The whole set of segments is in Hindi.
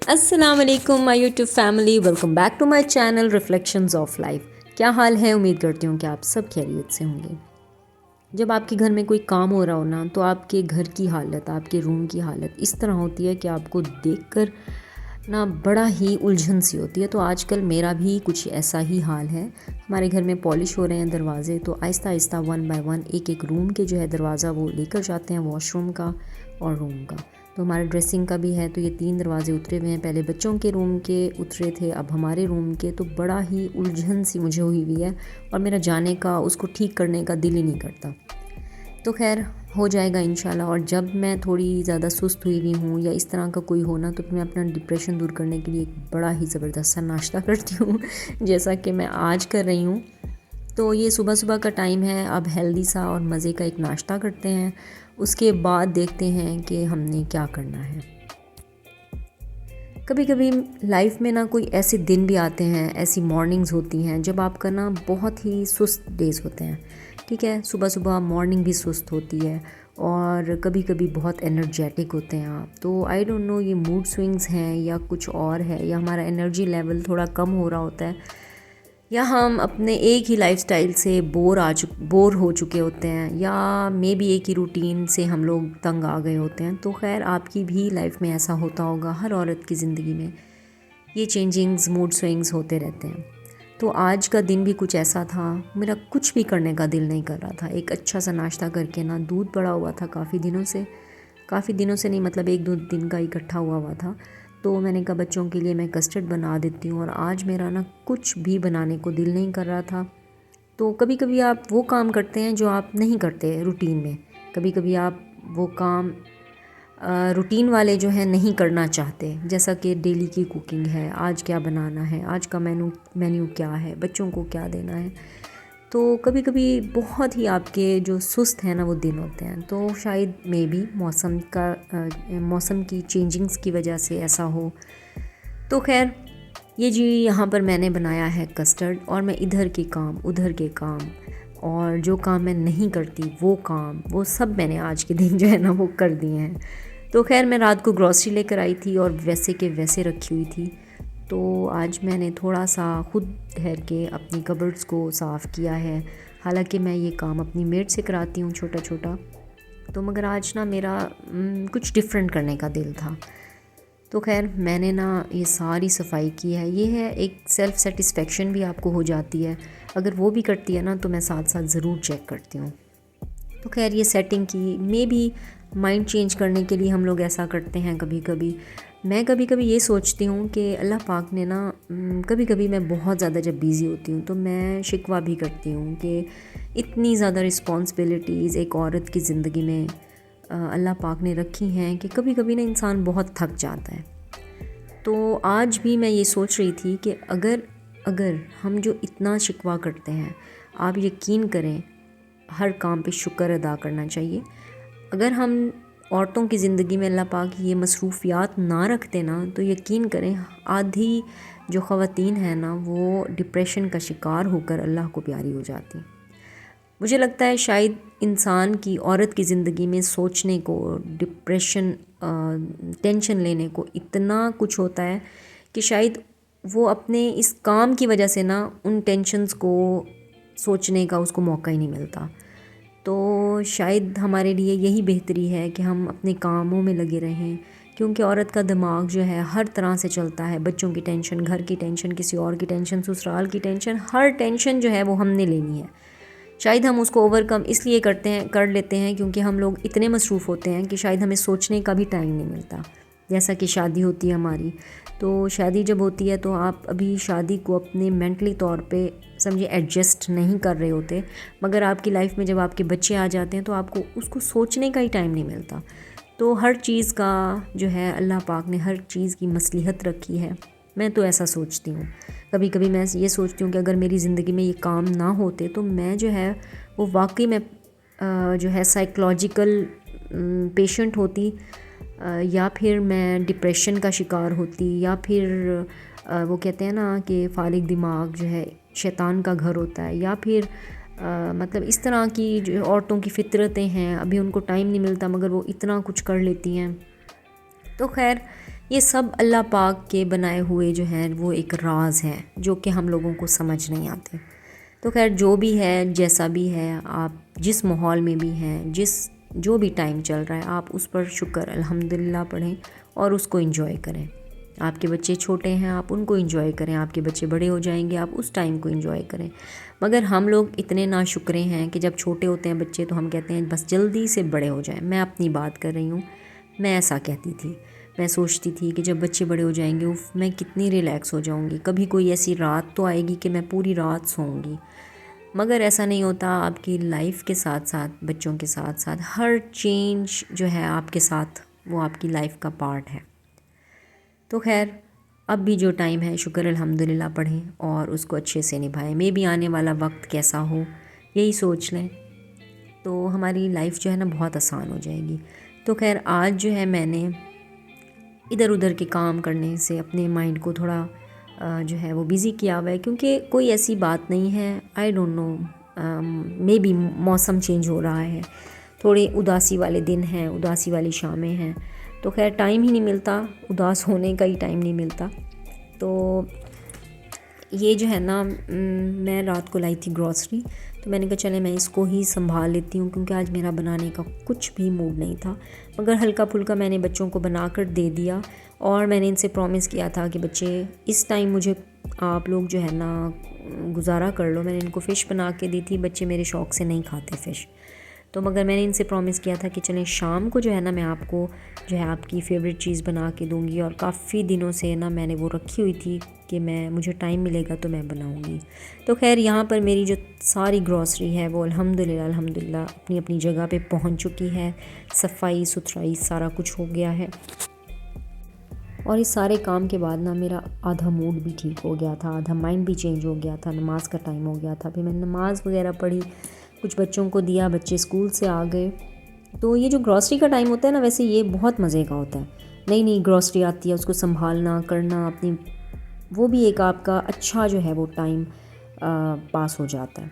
अस्सलाम वालेकुम my YouTube family, welcome back to my channel reflections of life. क्या हाल है? उम्मीद करती हूँ कि आप सब खैरियत से होंगे। जब आपके घर में कोई काम हो रहा हो ना, तो आपके घर की हालत, आपके रूम की हालत इस तरह होती है कि आपको देखकर ना बड़ा ही उलझन सी होती है। तो आजकल मेरा भी कुछ ऐसा ही हाल है। हमारे घर में पॉलिश हो रहे हैं दरवाजे, तो Aahista Aahista one by one एक एक रूम के जो है दरवाज़ा वो लेकर जाते हैं, वॉशरूम का और रूम का। तो हमारे ड्रेसिंग का भी है, तो ये 3 दरवाजे उतरे हुए हैं। पहले बच्चों के रूम के उतरे थे, अब हमारे रूम के। तो बड़ा ही उलझन सी मुझे हुई हुई है और मेरा जाने का, उसको ठीक करने का दिल ही नहीं करता। तो खैर हो जाएगा इंशाल्लाह। और जब मैं थोड़ी ज़्यादा सुस्त हुई हुई हूँ या इस तरह का कोई हो ना, तो फिर मैं अपना डिप्रेशन दूर करने के लिए एक बड़ा ही ज़बरदस्त सा नाश्ता करती हूँ जैसा कि मैं आज कर रही हूँ। तो ये सुबह सुबह का टाइम है, अब हेल्दी सा और मज़े का एक नाश्ता करते हैं। उसके बाद देखते हैं कि हमने क्या करना है। कभी कभी लाइफ में ना कोई ऐसे दिन भी आते हैं, ऐसी मॉर्निंग्स होती हैं जब आपका ना बहुत ही सुस्त डेज होते हैं। ठीक है, सुबह सुबह मॉर्निंग भी सुस्त होती है और कभी कभी बहुत एनर्जेटिक होते हैं आप। तो आई डोंट नो ये मूड स्विंग्स हैं या कुछ और है, या हमारा एनर्जी लेवल थोड़ा कम हो रहा होता है, या हम अपने एक ही लाइफस्टाइल से बोर हो चुके होते हैं, या मे बी एक ही रूटीन से हम लोग तंग आ गए होते हैं। तो खैर आपकी भी लाइफ में ऐसा होता होगा, हर औरत की ज़िंदगी में ये चेंजिंग्स, मूड स्विंग्स होते रहते हैं। तो आज का दिन भी कुछ ऐसा था, मेरा कुछ भी करने का दिल नहीं कर रहा था। एक अच्छा सा नाश्ता करके ना, दूध पड़ा हुआ था काफ़ी दिनों से नहीं, मतलब 1-2 दिन का इकट्ठा हुआ था। तो मैंने कहा बच्चों के लिए मैं कस्टर्ड बना देती हूँ। और आज मेरा ना कुछ भी बनाने को दिल नहीं कर रहा था। तो कभी कभी आप वो काम करते हैं जो आप नहीं करते रूटीन में। कभी कभी आप वो काम रूटीन वाले जो है नहीं करना चाहते, जैसा कि डेली की कुकिंग है, आज क्या बनाना है, आज का मेन्यू क्या है, बच्चों को क्या देना है। तो कभी कभी बहुत ही आपके जो सुस्त हैं ना वो दिन होते हैं। तो शायद मे बी मौसम की चेंजिंग्स की वजह से ऐसा हो। तो खैर ये जी यहाँ पर मैंने बनाया है कस्टर्ड, और मैं इधर के काम उधर के काम और जो काम मैं नहीं करती वो काम, वो सब मैंने आज के दिन जो है ना वो कर दिए हैं। तो खैर मैं रात को ग्रॉसरी लेकर आई थी और वैसे के वैसे रखी हुई थी। तो आज मैंने थोड़ा सा खुद ठहर के अपनी कबर्ड्स को साफ़ किया है। हालांकि मैं ये काम अपनी मेड से कराती हूँ छोटा छोटा। तो मगर आज ना मेरा कुछ डिफरेंट करने का दिल था। तो खैर मैंने ना ये सारी सफाई की है। ये है एक सेल्फ़ सेटिस्फेक्शन भी आपको हो जाती है, अगर वो भी करती है ना, तो मैं साथ साथ ज़रूर चेक करती हूँ। तो खैर ये सेटिंग की, मे बी माइंड चेंज करने के लिए हम लोग ऐसा करते हैं कभी कभी। मैं कभी कभी ये सोचती हूँ कि अल्लाह पाक ने ना, कभी कभी मैं बहुत ज़्यादा जब बिज़ी होती हूँ तो मैं शिकवा भी करती हूँ कि इतनी ज़्यादा रिस्पॉन्सिबिलिटीज़ एक औरत की ज़िंदगी में अल्लाह पाक ने रखी हैं कि कभी कभी ना इंसान बहुत थक जाता है। तो आज भी मैं ये सोच रही थी कि अगर अगर हम जो इतना शिकवा करते हैं, आप यकीन करें हर काम पे शुक्र अदा करना चाहिए। अगर हम औरतों की ज़िंदगी में अल्लाह पाक ये मसरूफ़ियात ना रखते ना, तो यकीन करें आधी जो ख़वातीन हैं ना वो डिप्रेशन का शिकार होकर अल्लाह को प्यारी हो जाती। मुझे लगता है शायद इंसान की, औरत की ज़िंदगी में सोचने को, डिप्रेशन, टेंशन लेने को इतना कुछ होता है कि शायद वो अपने इस काम की वजह से ना उन टेंशन्स को सोचने का उसको मौका ही नहीं मिलता। तो शायद हमारे लिए यही बेहतरी है कि हम अपने कामों में लगे रहें, क्योंकि औरत का दिमाग जो है हर तरह से चलता है। बच्चों की टेंशन, घर की टेंशन, किसी और की टेंशन, ससुराल की टेंशन, हर टेंशन जो है वो हमने लेनी है। शायद हम उसको ओवरकम इसलिए कर लेते हैं क्योंकि हम लोग इतने मसरूफ़ होते हैं कि शायद हमें सोचने का भी टाइम नहीं मिलता। जैसा कि शादी होती है हमारी, तो शादी जब होती है तो आप अभी शादी को अपने मेंटली तौर पे समझिए एडजस्ट नहीं कर रहे होते, मगर आपकी लाइफ में जब आपके बच्चे आ जाते हैं तो आपको उसको सोचने का ही टाइम नहीं मिलता। तो हर चीज़ का जो है, अल्लाह पाक ने हर चीज़ की मसलिहत रखी है। मैं तो ऐसा सोचती हूँ। कभी कभी मैं ये सोचती हूँ कि अगर मेरी ज़िंदगी में ये काम ना होते तो मैं जो है वो वाकई में जो है साइकोलॉजिकल पेशेंट होती, या फिर मैं डिप्रेशन का शिकार होती, या फिर वो कहते हैं ना कि फारिग दिमाग जो है शैतान का घर होता है, या फिर मतलब इस तरह की जो औरतों की फितरतें हैं, अभी उनको टाइम नहीं मिलता मगर वो इतना कुछ कर लेती हैं। तो खैर ये सब अल्लाह पाक के बनाए हुए जो हैं वो एक राज है जो कि हम लोगों को समझ नहीं आते। तो खैर जो भी है, जैसा भी है, आप जिस माहौल में भी हैं, जो भी टाइम चल रहा है, आप उस पर शुक्र अल्हम्दुलिल्लाह पढ़ें और उसको एंजॉय करें। आपके बच्चे छोटे हैं, आप उनको एंजॉय करें। आपके बच्चे बड़े हो जाएंगे, आप उस टाइम को एंजॉय करें। मगर हम लोग इतने नाशुक्रे हैं कि जब छोटे होते हैं बच्चे तो हम कहते हैं बस जल्दी से बड़े हो जाएं। मैं अपनी बात कर रही हूँ, मैं ऐसा कहती थी। मैं सोचती थी कि जब बच्चे बड़े हो जाएंगे उफ मैं कितनी रिलैक्स हो जाऊँगी, कभी कोई ऐसी रात तो आएगी कि मैं पूरी रात सोऊंगी। मगर ऐसा नहीं होता। आपकी लाइफ के साथ साथ, बच्चों के साथ साथ हर चेंज जो है आपके साथ, वो आपकी लाइफ का पार्ट है। तो खैर अब भी जो टाइम है शुक्र अल्हम्दुलिल्लाह पढ़ें और उसको अच्छे से निभाएं। मे भी आने वाला वक्त कैसा हो यही सोच लें तो हमारी लाइफ जो है ना बहुत आसान हो जाएगी। तो खैर आज जो है मैंने इधर उधर के काम करने से अपने माइंड को थोड़ा जो है वो बिज़ी किया हुआ है, क्योंकि कोई ऐसी बात नहीं है। I don't know, may be मौसम चेंज हो रहा है, थोड़े उदासी वाले दिन हैं, उदासी वाली शामें हैं। तो खैर टाइम ही नहीं मिलता, उदास होने का ही टाइम नहीं मिलता। तो ये जो है ना मैं रात को लाई थी ग्रॉसरी, तो मैंने कहा चले मैं इसको ही संभाल लेती हूँ, क्योंकि आज मेरा बनाने का कुछ भी मूड नहीं था। मगर हल्का फुल्का मैंने बच्चों को बना कर दे दिया और मैंने इनसे प्रॉमिस किया था कि बच्चे इस टाइम मुझे आप लोग जो है ना गुजारा कर लो। मैंने इनको फ़िश बना के दी थी, बच्चे मेरे शौक़ से नहीं खाते फ़िश। तो मगर मैंने इनसे प्रॉमिस किया था कि चलें शाम को जो है ना मैं आपको जो है आपकी फ़ेवरेट चीज़ बना के दूंगी, और काफ़ी दिनों से ना मैंने वो रखी हुई थी कि मुझे टाइम मिलेगा तो मैं बनाऊंगी। तो खैर यहाँ पर मेरी जो सारी ग्रॉसरी है वो अल्हम्दुलिल्लाह अपनी अपनी जगह पे पहुँच चुकी है। सफाई सुथराई सारा कुछ हो गया है, और इस सारे काम के बाद ना मेरा आधा मूड भी ठीक हो गया था, आधा माइंड भी चेंज हो गया था। नमाज का टाइम हो गया था, फिर मैंने नमाज़ वगैरह पढ़ी, कुछ बच्चों को दिया, बच्चे स्कूल से आ गए। तो ये जो ग्रॉसरी का टाइम होता है ना, वैसे ये बहुत मज़े का होता है। नई नई ग्रॉसरी आती है, उसको संभालना करना अपनी, वो भी एक आपका अच्छा जो है वो टाइम पास हो जाता है।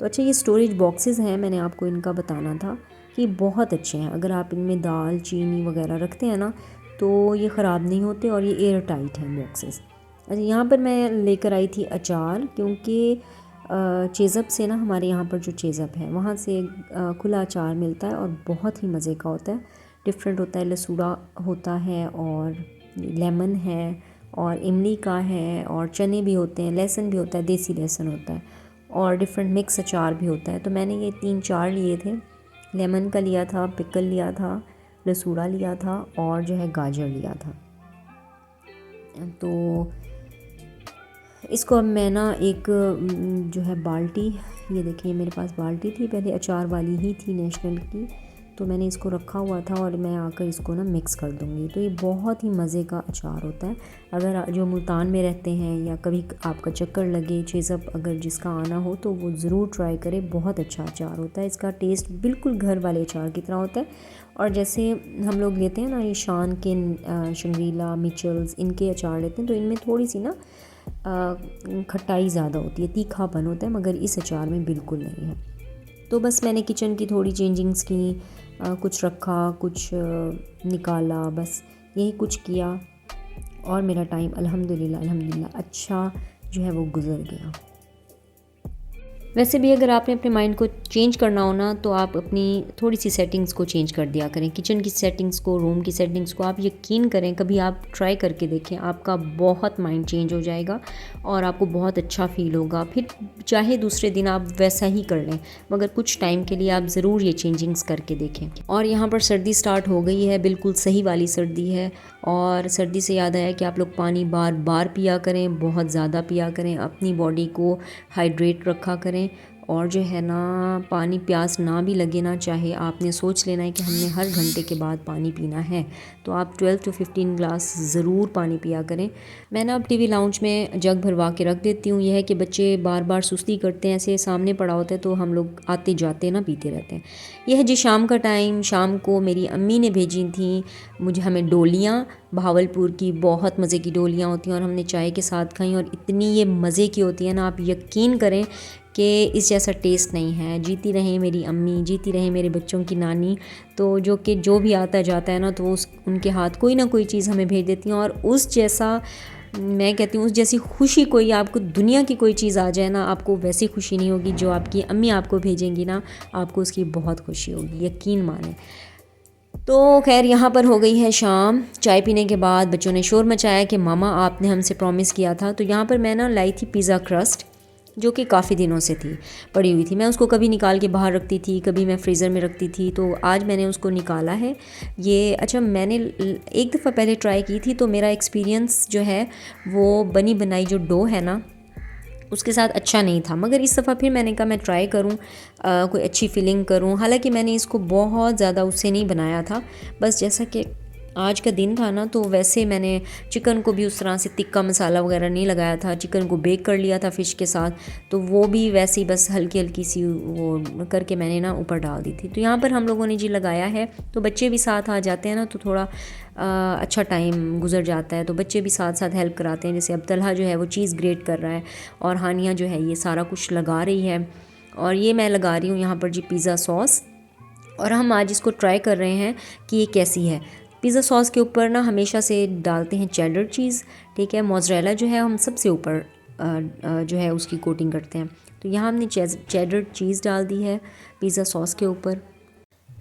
तो अच्छा ये स्टोरेज बॉक्सेस हैं, मैंने आपको इनका बताना था कि बहुत अच्छे हैं। अगर आप इनमें दाल चीनी वगैरह रखते हैं ना तो ये ख़राब नहीं होते, और ये एयर टाइट हैं बॉक्सेस। अच्छा यहाँ पर मैं लेकर आई थी अचार, क्योंकि चेज़अप से ना, हमारे यहाँ पर जो चेज़अप है वहाँ से खुला अचार मिलता है और बहुत ही मज़े का होता है, डिफरेंट होता है। लसूड़ा होता है और लेमन है और इमली का है और चने भी होते हैं, लहसुन भी होता है, देसी लहसुन होता है, और डिफरेंट मिक्स अचार भी होता है। तो मैंने ये 3-4 लिए थे। लेमन का लिया था, पिकल लिया था, लसूड़ा लिया था और जो है गाजर लिया था। तो इसको अब मैं ना एक जो है बाल्टी, ये देखिए मेरे पास बाल्टी थी पहले अचार वाली ही थी नेशनल की, तो मैंने इसको रखा हुआ था और मैं आकर इसको ना मिक्स कर दूँगी। तो ये बहुत ही मज़े का अचार होता है। अगर जो मुल्तान में रहते हैं या कभी आपका चक्कर लगे चेज़अप अगर जिसका आना हो तो वो ज़रूर ट्राई करें, बहुत अच्छा अचार होता है। इसका टेस्ट बिल्कुल घर वाले अचार की तरह होता है। और जैसे हम लोग लेते हैं ना ये शान के, शंग्रीला, मिचल्स, इनके अचार लेते हैं तो इनमें थोड़ी सी ना खटाई ज़्यादा होती है, तीखापन होता है, मगर इस अचार में बिल्कुल नहीं है। तो बस मैंने किचन की थोड़ी चेंजिंग्स की, कुछ रखा, कुछ निकाला, बस यही कुछ किया और मेरा टाइम अल्हम्दुलिल्लाह अच्छा जो है वो गुज़र गया। वैसे भी अगर आपने अपने माइंड को चेंज करना हो ना तो आप अपनी थोड़ी सी सेटिंग्स को चेंज कर दिया करें। किचन की सेटिंग्स को, रूम की सेटिंग्स को आप यकीन करें, कभी आप ट्राई करके देखें, आपका बहुत माइंड चेंज हो जाएगा और आपको बहुत अच्छा फ़ील होगा। फिर चाहे दूसरे दिन आप वैसा ही कर लें, मगर कुछ टाइम के लिए आप ज़रूर ये चेंजिंग्स करके देखें। और यहाँ पर सर्दी स्टार्ट हो गई है, बिल्कुल सही वाली सर्दी है। और सर्दी से याद आया कि आप लोग पानी बार बार पिया करें, बहुत ज़्यादा पिया करें, अपनी बॉडी को हाइड्रेट रखा करें। और जो है ना पानी प्यास ना भी लगे ना, चाहे आपने सोच लेना है कि हमने हर घंटे के बाद पानी पीना है, तो आप 12 to 15 ग्लास ज़रूर पानी पिया करें। मैं ना अब टीवी लाउंज में जग भरवा के रख देती हूँ। यह है कि बच्चे बार बार सुस्ती करते हैं, ऐसे सामने पड़ा होता है तो हम लोग आते जाते ना पीते रहते हैं। यह है जी शाम का टाइम। शाम को मेरी अम्मी ने भेजी थी हमें डोलियाँ, भावलपुर की बहुत मज़े की डोलियाँ होती हैं और हमने चाय के साथ खाई और इतनी ये मज़े की होती है ना, आप यकीन करें कि इस जैसा टेस्ट नहीं है। जीती रहे मेरी अम्मी, जीती रहे मेरे बच्चों की नानी, तो जो भी आता जाता है ना तो उनके हाथ कोई ना कोई चीज़ हमें भेज देती हैं। और उस जैसा, मैं कहती हूँ, उस जैसी खुशी कोई आपको दुनिया की कोई चीज़ आ जाए ना, आपको वैसी खुशी नहीं होगी जो आपकी अम्मी आपको भेजेंगी ना, आपको उसकी बहुत खुशी होगी, यकीन माने। तो खैर यहाँ पर हो गई है शाम। चाय पीने के बाद बच्चों ने शोर मचाया कि मामा आपने हमसे प्रॉमिस किया था। तो यहाँ पर मैं ना लाई थी पिज़्ज़ा क्रस्ट, जो कि काफ़ी दिनों से थी पड़ी हुई थी। मैं उसको कभी निकाल के बाहर रखती थी, कभी मैं फ्रीज़र में रखती थी। तो आज मैंने उसको निकाला है। ये अच्छा, मैंने एक दफ़ा पहले ट्राई की थी, तो मेरा एक्सपीरियंस जो है वो बनी बनाई जो डो है ना उसके साथ अच्छा नहीं था। मगर इस दफ़ा फिर मैंने कहा मैं ट्राई करूं, कोई अच्छी फीलिंग करूं। हालांकि मैंने इसको बहुत ज़्यादा उससे नहीं बनाया था, बस जैसा कि आज का दिन था ना, तो वैसे मैंने चिकन को भी उस तरह से तिक्का मसाला वगैरह नहीं लगाया था। चिकन को बेक कर लिया था फ़िश के साथ, तो वो भी वैसे ही बस हल्की हल्की सी वो करके मैंने ना ऊपर डाल दी थी। तो यहाँ पर हम लोगों ने जी लगाया है, तो बच्चे भी साथ आ जाते हैं ना, तो थोड़ा अच्छा टाइम गुजर जाता है। तो बच्चे भी साथ साथ हेल्प कराते हैं। जैसे अब तलहा जो है वो चीज़ ग्रेट कर रहा है और हानिया जो है ये सारा कुछ लगा रही है, और ये मैं लगा रही हूँ यहाँ पर जी पिज़्ज़ा सॉस। और हम आज इसको ट्राई कर रहे हैं कि ये कैसी है। पिज़्ज़ा सॉस के ऊपर ना हमेशा से डालते हैं चेडर चीज़, ठीक है। मोज़रेला जो है हम सबसे ऊपर जो है उसकी कोटिंग करते हैं। तो यहाँ हमने चेडर चीज़ डाल दी है पिज़्ज़ा सॉस के ऊपर।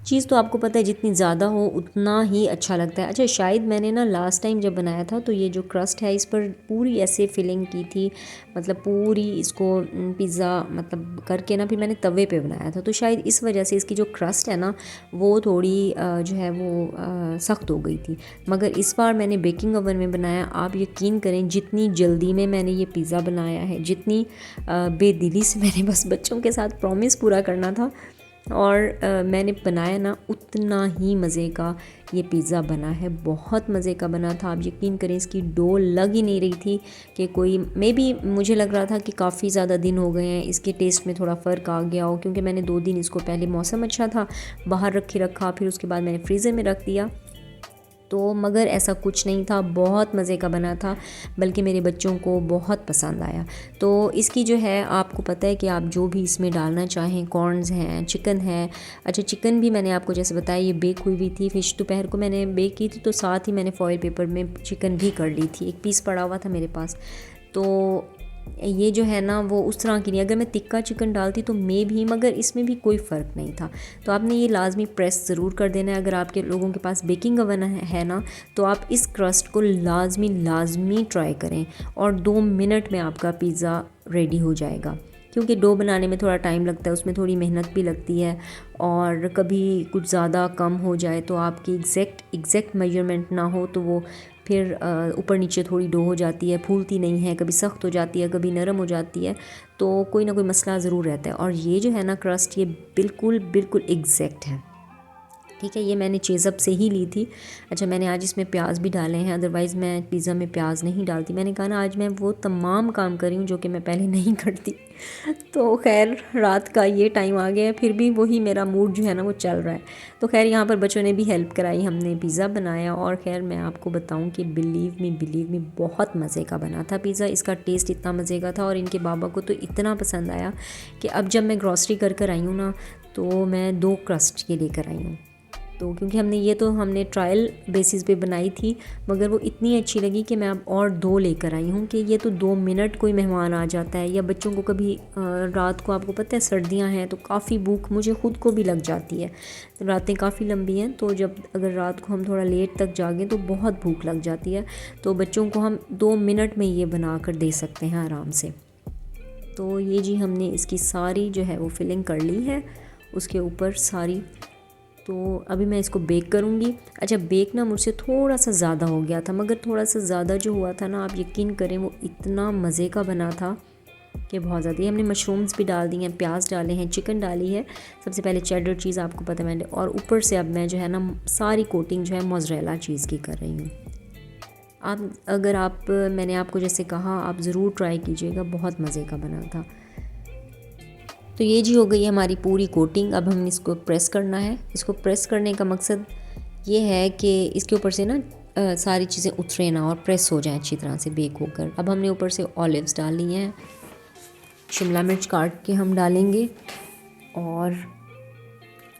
चीज़ तो आपको पता है जितनी ज़्यादा हो उतना ही अच्छा लगता है। अच्छा, शायद मैंने ना लास्ट टाइम जब बनाया था तो ये जो क्रस्ट है इस पर पूरी ऐसे फिलिंग की थी, मतलब पूरी इसको पिज़्ज़ा मतलब करके ना फिर मैंने तवे पे बनाया था। तो शायद इस वजह से इसकी जो क्रस्ट है ना वो थोड़ी जो है वो सख्त हो गई थी। मगर इस बार मैंने बेकिंग ओवन में बनाया। आप यकीन करें जितनी जल्दी में मैंने ये पिज़्ज़ा बनाया है, जितनी बेदिली से मैंने बस बच्चों के साथ प्रॉमिस पूरा करना था और मैंने बनाया ना, उतना ही मज़े का ये पिज़्ज़ा बना है। बहुत मज़े का बना था। आप यकीन करें इसकी डो लग ही नहीं रही थी कि कोई, मे बी मुझे लग रहा था कि काफ़ी ज़्यादा दिन हो गए हैं, इसके टेस्ट में थोड़ा फ़र्क आ गया हो, क्योंकि मैंने 2 दिन इसको, पहले मौसम अच्छा था बाहर रखा, फिर उसके बाद मैंने फ्रीज़र में रख दिया। तो मगर ऐसा कुछ नहीं था, बहुत मज़े का बना था, बल्कि मेरे बच्चों को बहुत पसंद आया। तो इसकी जो है आपको पता है कि आप जो भी इसमें डालना चाहें, कॉर्नस हैं, चिकन है। अच्छा, चिकन भी मैंने आपको जैसे बताया ये बेक हुई हुई थी। फ़िश दोपहर को मैंने बेक की थी, तो साथ ही मैंने फॉइल पेपर में चिकन भी कर ली थी। एक पीस पड़ा हुआ था मेरे पास। तो ये जो है ना वो उस तरह की नहीं, अगर मैं तिक्का चिकन डालती तो मे भी, मगर इसमें भी कोई फ़र्क नहीं था। तो आपने ये लाजमी प्रेस ज़रूर कर देना है। अगर आपके लोगों के पास बेकिंग ओवन है ना, तो आप इस क्रस्ट को लाजमी ट्राई करें और 2 मिनट में आपका पिज़्ज़ा रेडी हो जाएगा। क्योंकि डो बनाने में थोड़ा टाइम लगता है, उसमें थोड़ी मेहनत भी लगती है, और कभी कुछ ज़्यादा कम हो जाए तो आपकी एग्जैक्ट मेजरमेंट ना हो तो वो फिर ऊपर नीचे थोड़ी डो हो जाती है, फूलती नहीं है, कभी सख्त हो जाती है, कभी नरम हो जाती है, तो कोई ना कोई मसला ज़रूर रहता है। और ये जो है ना क्रस्ट, ये बिल्कुल एग्जैक्ट है, ठीक है। ये मैंने चेज़अप से ही ली थी। अच्छा, मैंने आज इसमें प्याज भी डाले हैं, अदरवाइज़ मैं पिज़्ज़ा में प्याज नहीं डालती। मैंने कहा ना आज मैं वो तमाम काम कर रही हूँ जो कि मैं पहले नहीं करती। तो खैर रात का ये टाइम आ गया है, फिर भी वही मेरा मूड जो है ना वो चल रहा है। तो खैर यहाँ पर बच्चों ने भी हेल्प कराई, हमने पिज़्ज़ा बनाया। और खैर मैं आपको बताऊँ कि बिलीव मी बहुत मज़े का बना था पिज़्ज़ा। इसका टेस्ट इतना मज़े का था और इनके बाबा को तो इतना पसंद आया कि अब जब मैं ग्रॉसरी कर आई हूँ ना, तो मैं 2 क्रस्ट के लेकर आई हूँ। तो क्योंकि हमने ट्रायल बेसिस पे बनाई थी, मगर वो इतनी अच्छी लगी कि मैं अब और 2 लेकर आई हूँ। कि ये तो 2 मिनट कोई मेहमान आ जाता है, या बच्चों को कभी रात को, आपको पता है सर्दियाँ हैं तो काफ़ी भूख मुझे ख़ुद को भी लग जाती है, रातें काफ़ी लंबी हैं, तो जब अगर रात को हम थोड़ा लेट तक जागें तो बहुत भूख लग जाती है। तो बच्चों को हम 2 मिनट में ये बना कर दे सकते हैं आराम से। तो ये जी हमने इसकी सारी जो है वो फिलिंग कर ली है उसके ऊपर सारी। तो अभी मैं इसको बेक करूँगी। अच्छा, बेक ना मुझसे थोड़ा सा ज़्यादा हो गया था, मगर थोड़ा सा ज़्यादा जो हुआ था ना, आप यकीन करें वो इतना मज़े का बना था कि बहुत ज़्यादा। ये हमने मशरूम्स भी डाल दी हैं, प्याज डाले हैं, चिकन डाली है। सबसे पहले चेडर चीज़ आपको पता है मैंने, और ऊपर से अब मैं जो है ना सारी कोटिंग जो है मोज़रेला चीज़ की कर रही हूँ। मैंने आपको जैसे कहा आप ज़रूर ट्राई कीजिएगा, बहुत मज़े का बना था। तो ये जी हो गई है हमारी पूरी कोटिंग। अब हम इसको प्रेस करना है। इसको प्रेस करने का मकसद ये है कि इसके ऊपर से ना सारी चीज़ें उतरे ना और प्रेस हो जाएं अच्छी तरह से बेक होकर। अब हमने ऊपर से ऑलिव्स डाल ली हैं। शिमला मिर्च काट के हम डालेंगे और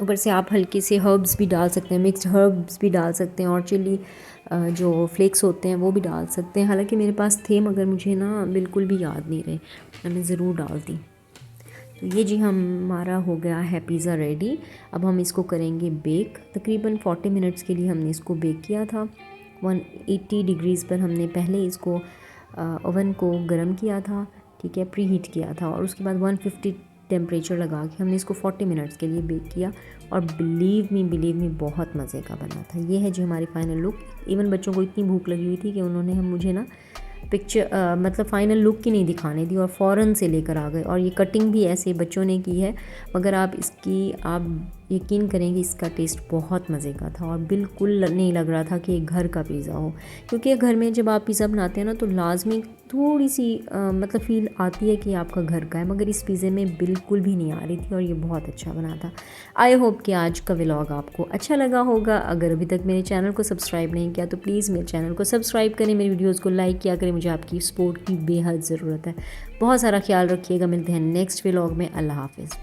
ऊपर से आप हल्के से हर्ब्स भी डाल सकते हैं, मिक्स्ड हर्ब्स भी डाल सकते हैं और चिली जो फ्लेक्स होते हैं वो भी डाल सकते हैं। हालांकि मेरे पास थे मगर मुझे ना बिल्कुल भी याद नहीं रहे, मैंने ज़रूर डाल दी। तो ये जी हमारा हो गया है पिज़्ज़ा रेडी। अब हम इसको करेंगे बेक। तकरीबन 40 मिनट्स के लिए हमने इसको बेक किया था। 180 डिग्रीज़ पर हमने पहले इसको ओवन को गर्म किया था, ठीक है, प्री हीट किया था, और उसके बाद 150 टेम्परेचर लगा के हमने इसको 40 मिनट्स के लिए बेक किया। और बिलीव मी बहुत मज़े का बना था। ये है जी हमारी फ़ाइनल लुक। इवन बच्चों को इतनी भूख लगी हुई थी कि उन्होंने मुझे ना पिक्चर मतलब फ़ाइनल लुक की नहीं दिखाने दी और फ़ौरन से लेकर आ गए। और ये कटिंग भी ऐसे बच्चों ने की है, मगर आप यकीन करेंगे इसका टेस्ट बहुत मज़े का था और बिल्कुल नहीं लग रहा था कि ये घर का पिज़्ज़ा हो। क्योंकि घर में जब आप पिज़्ज़ा बनाते हैं ना तो लाजमी थोड़ी सी मतलब फ़ील आती है कि आपका घर का है, मगर इस पिज़्ज़े में बिल्कुल भी नहीं आ रही थी और ये बहुत अच्छा बना था। आई होप कि आज का व्लॉग आपको अच्छा लगा होगा। अगर अभी तक मेरे चैनल को सब्सक्राइब नहीं किया तो प्लीज़ मेरे चैनल को सब्सक्राइब करें, मेरी वीडियोज़ को लाइक किया करें। मुझे आपकी सपोर्ट की बेहद ज़रूरत है। बहुत सारा ख्याल रखिएगा। मिलते हैं नेक्स्ट व्लॉग में। अल्लाह हाफ़िज़।